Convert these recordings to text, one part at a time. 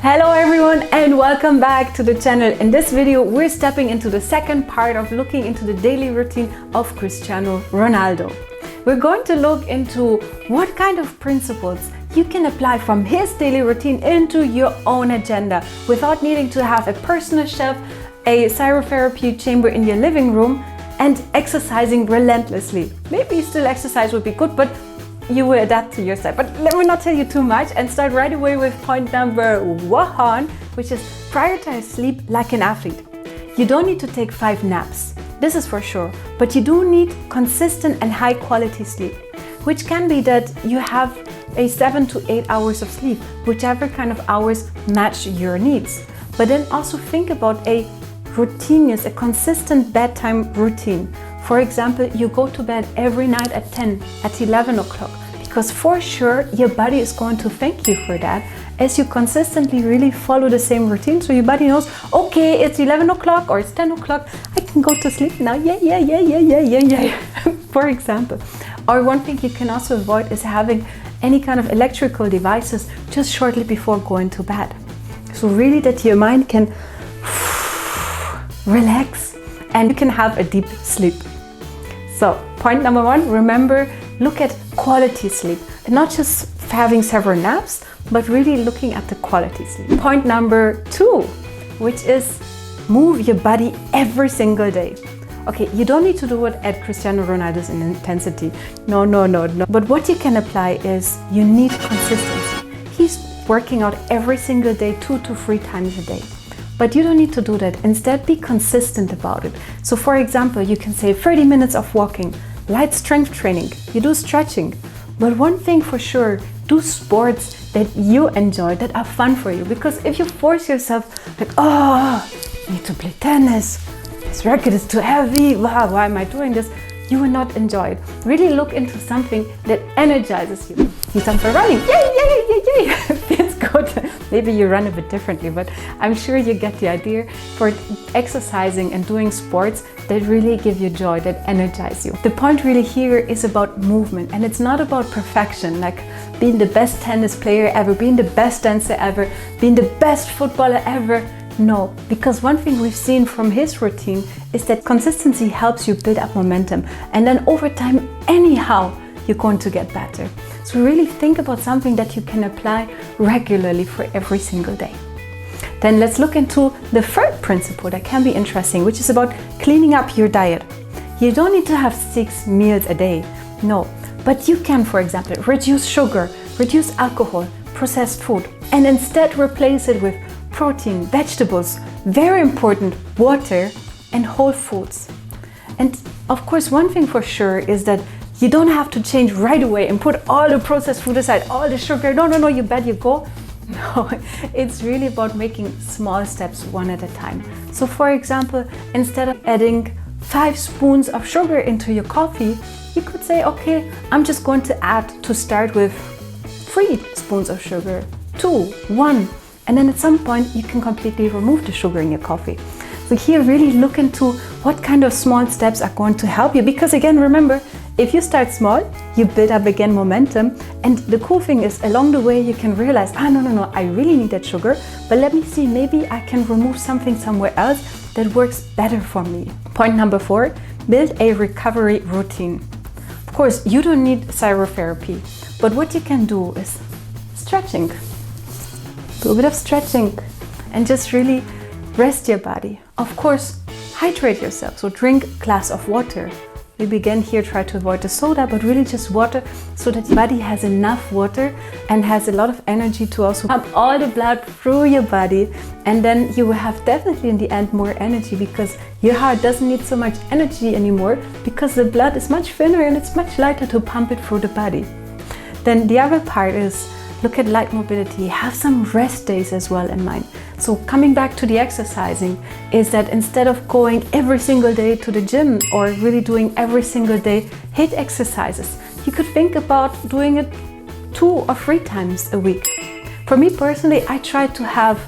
Hello everyone and welcome back to the channel. In this video we're stepping into the second part of looking into the daily routine of Cristiano Ronaldo. We're going to look into what kind of principles you can apply from his daily routine into your own agenda without needing to have a personal chef, a cryotherapy chamber in your living room and exercising relentlessly. Maybe still exercise would be good, but you will adapt to your style. But let me not tell you too much and start right away with point number 1, which is prioritize sleep like an athlete. You don't need to take 5 naps, this is for sure, but you do need consistent and high quality sleep, which can be that you have a 7 to 8 hours of sleep, whichever kind of hours match your needs. But then also think about a a consistent bedtime routine. For example, you go to bed every night at 10, at 11 o'clock, because for sure your body is going to thank you for that as you consistently really follow the same routine. So your body knows, okay, it's 11 o'clock or it's 10 o'clock, I can go to sleep now, yeah. For example. Or one thing you can also avoid is having any kind of electrical devices just shortly before going to bed. So really that your mind can relax and you can have a deep sleep. So point number 1, remember, look at quality sleep, and not just having several naps, but really looking at the quality sleep. Point number 2, which is move your body every single day. Okay, you don't need to do it at Cristiano Ronaldo's intensity. No. But what you can apply is you need consistency. He's working out every single day, 2 to 3 times a day. But you don't need to do that. Instead, be consistent about it. So for example, you can say 30 minutes of walking, light strength training, you do stretching. But one thing for sure, do sports that you enjoy, that are fun for you. Because if you force yourself, like, oh, I need to play tennis, this racket is too heavy, wow, why am I doing this? You will not enjoy it. Really look into something that energizes you. You start for running, yay! Feels good. Maybe you run a bit differently, but I'm sure you get the idea for exercising and doing sports that really give you joy, that energize you. The point really here is about movement, and it's not about perfection, like being the best tennis player ever, being the best dancer ever, being the best footballer ever. No, because one thing we've seen from his routine is that consistency helps you build up momentum, and then over time, anyhow, you're going to get better. So really think about something that you can apply regularly for every single day. Then let's look into the third principle that can be interesting, which is about cleaning up your diet. You don't need to have 6 meals a day, no, but you can, for example, reduce sugar, reduce alcohol, processed food, and instead replace it with protein, vegetables, very important, water and whole foods. And of course, one thing for sure is that you don't have to change right away and put all the processed food aside, all the sugar. No, you bet you go. No, it's really about making small steps one at a time. So for example, instead of adding 5 spoons of sugar into your coffee, you could say, okay, I'm just going to add, to start with, 3 spoons of sugar, 2, 1. And then at some point you can completely remove the sugar in your coffee. So here really look into what kind of small steps are going to help you, because again, remember, if you start small, you build up again momentum, and the cool thing is along the way you can realize, no, I really need that sugar, but let me see, maybe I can remove something somewhere else that works better for me. Point number 4, build a recovery routine. Of course, you don't need cryotherapy, but what you can do is stretching. Do a bit of stretching and just really rest your body. Of course, hydrate yourself, so drink a glass of water. Maybe again here try to avoid the soda, but really just water, so that your body has enough water and has a lot of energy to also pump all the blood through your body, and then you will have definitely in the end more energy, because your heart doesn't need so much energy anymore because the blood is much thinner and it's much lighter to pump it through the body. Then the other part is look at light mobility, have some rest days as well in mind. So coming back to the exercising is that instead of going every single day to the gym or really doing every single day HIIT exercises, you could think about doing it 2 or 3 times a week. For me personally, I try to have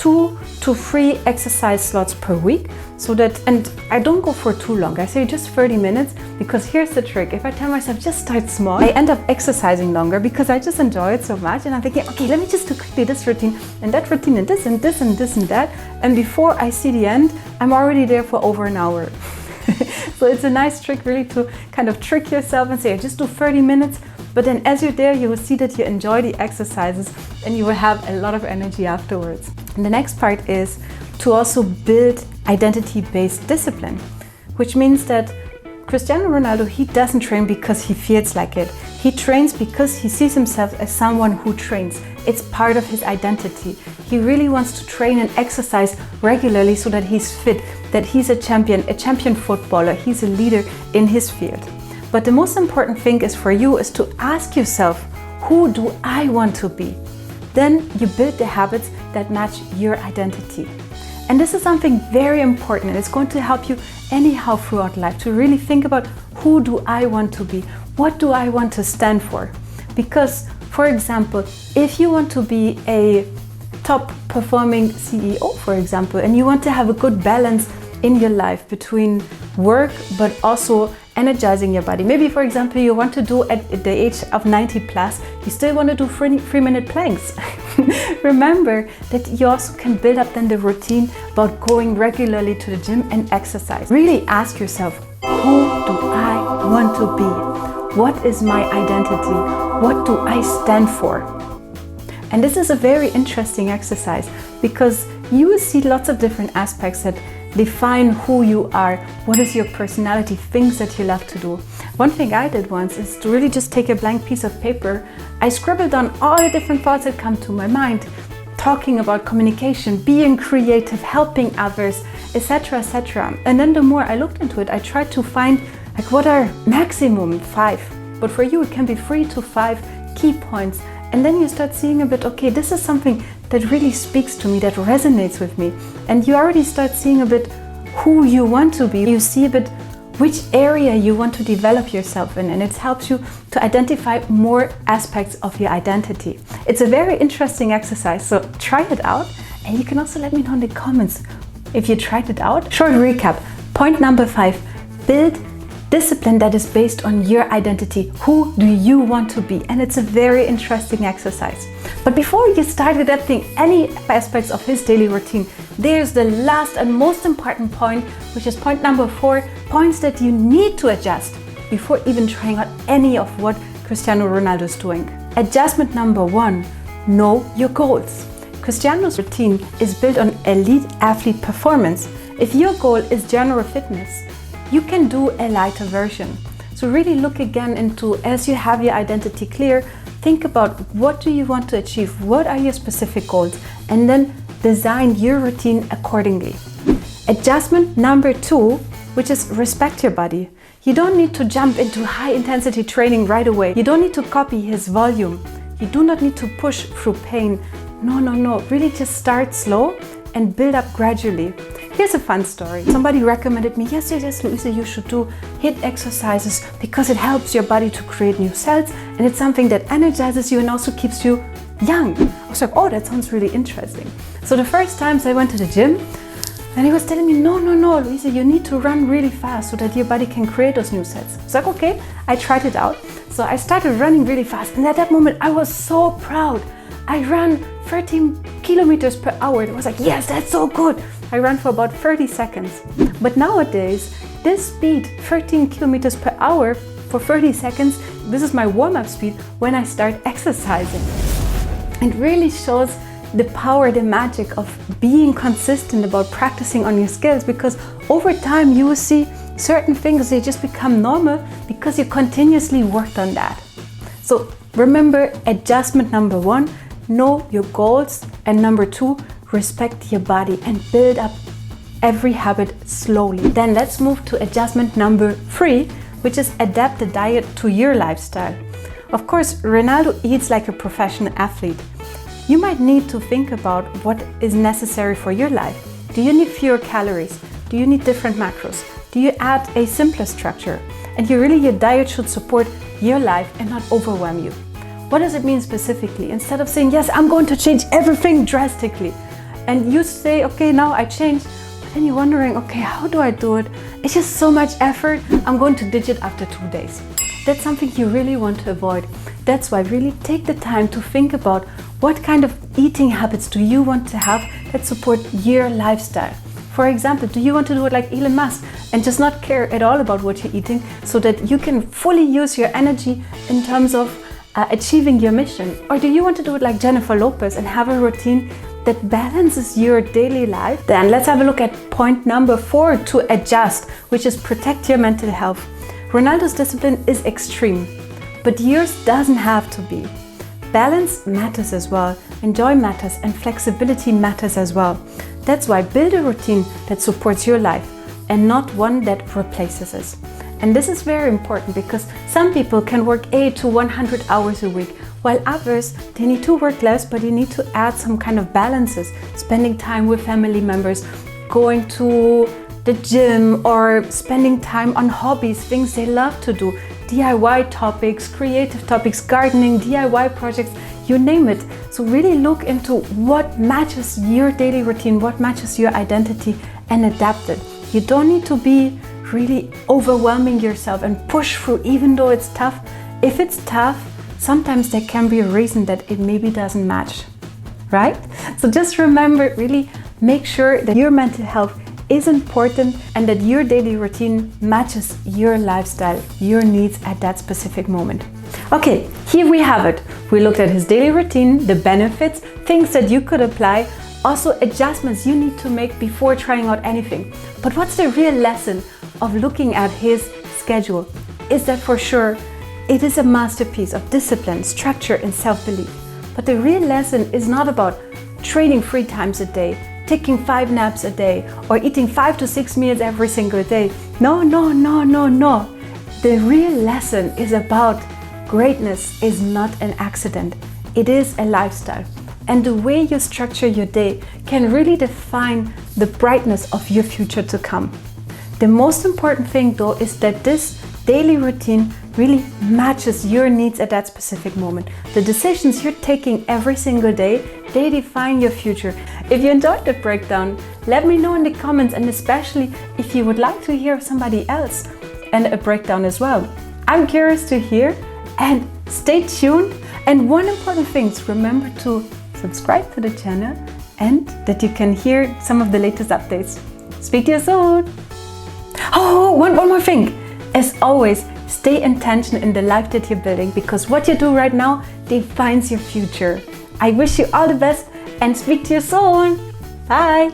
2 to 3 exercise slots per week, so that, and I don't go for too long, I say just 30 minutes, because here's the trick: if I tell myself just start small, I end up exercising longer because I just enjoy it so much, and I'm thinking, okay, let me just do quickly this routine and that routine and this and this and this and that, and before I see the end, I'm already there for over an hour. So it's a nice trick really to kind of trick yourself and say, just do 30 minutes, but then as you're there, you will see that you enjoy the exercises and you will have a lot of energy afterwards. And the next part is to also build identity-based discipline, which means that Cristiano Ronaldo, he doesn't train because he feels like it. He trains because he sees himself as someone who trains. It's part of his identity. He really wants to train and exercise regularly so that he's fit, that he's a champion footballer, he's a leader in his field. But the most important thing is for you is to ask yourself, who do I want to be? Then you build the habits that match your identity. And this is something very important, and it's going to help you anyhow throughout life to really think about, who do I want to be? What do I want to stand for? Because, for example, if you want to be a top performing CEO, for example, and you want to have a good balance in your life between work but also energizing your body. Maybe, for example, you want to do at the age of 90 plus, you still want to do 3-minute planks. Remember that you also can build up then the routine about going regularly to the gym and exercise. Really ask yourself, who do I want to be? What is my identity? What do I stand for? And this is a very interesting exercise, because you will see lots of different aspects that define who you are, what is your personality, things that you love to do. One thing I did once is to really just take a blank piece of paper. I scribbled down all the different thoughts that come to my mind, talking about communication, being creative, helping others, etc., etc. And then the more I looked into it, I tried to find like what are maximum 5, but for you it can be 3 to 5 key points. And then you start seeing a bit, okay, this is something that really speaks to me, that resonates with me. And you already start seeing a bit who you want to be. You see a bit which area you want to develop yourself in, and it helps you to identify more aspects of your identity. It's a very interesting exercise, so try it out, and you can also let me know in the comments if you tried it out. Short recap. Point number 5, build discipline that is based on your identity. Who do you want to be? And it's a very interesting exercise. But before you start adapting any aspects of his daily routine, there's the last and most important point, which is point number 4, points that you need to adjust before even trying out any of what Cristiano Ronaldo is doing. Adjustment number 1, know your goals. Cristiano's routine is built on elite athlete performance. If your goal is general fitness, you can do a lighter version. So really look again into, as you have your identity clear, think about what do you want to achieve, what are your specific goals, and then design your routine accordingly. Adjustment number 2, which is respect your body. You don't need to jump into high intensity training right away. You don't need to copy his volume. You do not need to push through pain. No. Really just start slow and build up gradually. Here's a fun story. Somebody recommended me, yes, Louisa, you should do HIIT exercises because it helps your body to create new cells, and it's something that energizes you and also keeps you young. I was like, oh, that sounds really interesting. So the first times I went to the gym, and he was telling me, no, Louisa, you need to run really fast so that your body can create those new cells. I was like, okay, I tried it out. So I started running really fast, and at that moment I was so proud. I ran 13 kilometers per hour. It was like, yes, that's so good. I ran for about 30 seconds. But nowadays, this speed, 13 kilometers per hour for 30 seconds, this is my warm-up speed when I start exercising. It really shows the power, the magic of being consistent about practicing on your skills, because over time you will see certain things, they just become normal because you continuously worked on that. So remember, adjustment number 1, know your goals, and number 2, respect your body and build up every habit slowly. Then let's move to adjustment number 3, which is adapt the diet to your lifestyle. Of course, Ronaldo eats like a professional athlete. You might need to think about what is necessary for your life. Do you need fewer calories? Do you need different macros? Do you add a simpler structure? And your diet should support your life and not overwhelm you. What does it mean specifically? Instead of saying, yes, I'm going to change everything drastically, and you say, okay, now I change, but then you're wondering, okay, how do I do it? It's just so much effort. I'm going to ditch it after 2 days. That's something you really want to avoid. That's why really take the time to think about what kind of eating habits do you want to have that support your lifestyle. For example, do you want to do it like Elon Musk and just not care at all about what you're eating so that you can fully use your energy in terms of achieving your mission? Or do you want to do it like Jennifer Lopez and have a routine that balances your daily life? Then let's have a look at point number 4 to adjust, which is protect your mental health. Ronaldo's discipline is extreme, but yours doesn't have to be. Balance matters as well, enjoy matters, and flexibility matters as well. That's why build a routine that supports your life and not one that replaces it. And this is very important because some people can work 80 to 100 hours a week, while others, they need to work less, but they need to add some kind of balances, spending time with family members, going to the gym, or spending time on hobbies, things they love to do, DIY topics, creative topics, gardening, DIY projects, you name it. So really look into what matches your daily routine, what matches your identity, and adapt it. You don't need to be really overwhelming yourself and push through even though it's tough. If it's tough, sometimes there can be a reason that it maybe doesn't match, right? So just remember, really make sure that your mental health is important and that your daily routine matches your lifestyle, your needs at that specific moment. Okay, here we have it. We looked at his daily routine, the benefits, things that you could apply, also adjustments you need to make before trying out anything. But what's the real lesson of looking at his schedule? Is that for sure it is a masterpiece of discipline, structure, and self-belief. But the real lesson is not about training 3 times a day, taking 5 naps a day, or eating 5 to 6 meals every single day. No. The real lesson is about greatness is not an accident. It is a lifestyle. And the way you structure your day can really define the brightness of your future to come. The most important thing though is that this daily routine really matches your needs at that specific moment. The decisions you're taking every single day, they define your future. If you enjoyed the breakdown, let me know in the comments, and especially if you would like to hear somebody else and a breakdown as well. I'm curious to hear, and stay tuned. And one important thing is remember to subscribe to the channel and that you can hear some of the latest updates. Speak to you soon. Oh, one more thing. As always, stay intentional in the life that you're building, because what you do right now defines your future. I wish you all the best and speak to you soon. Bye.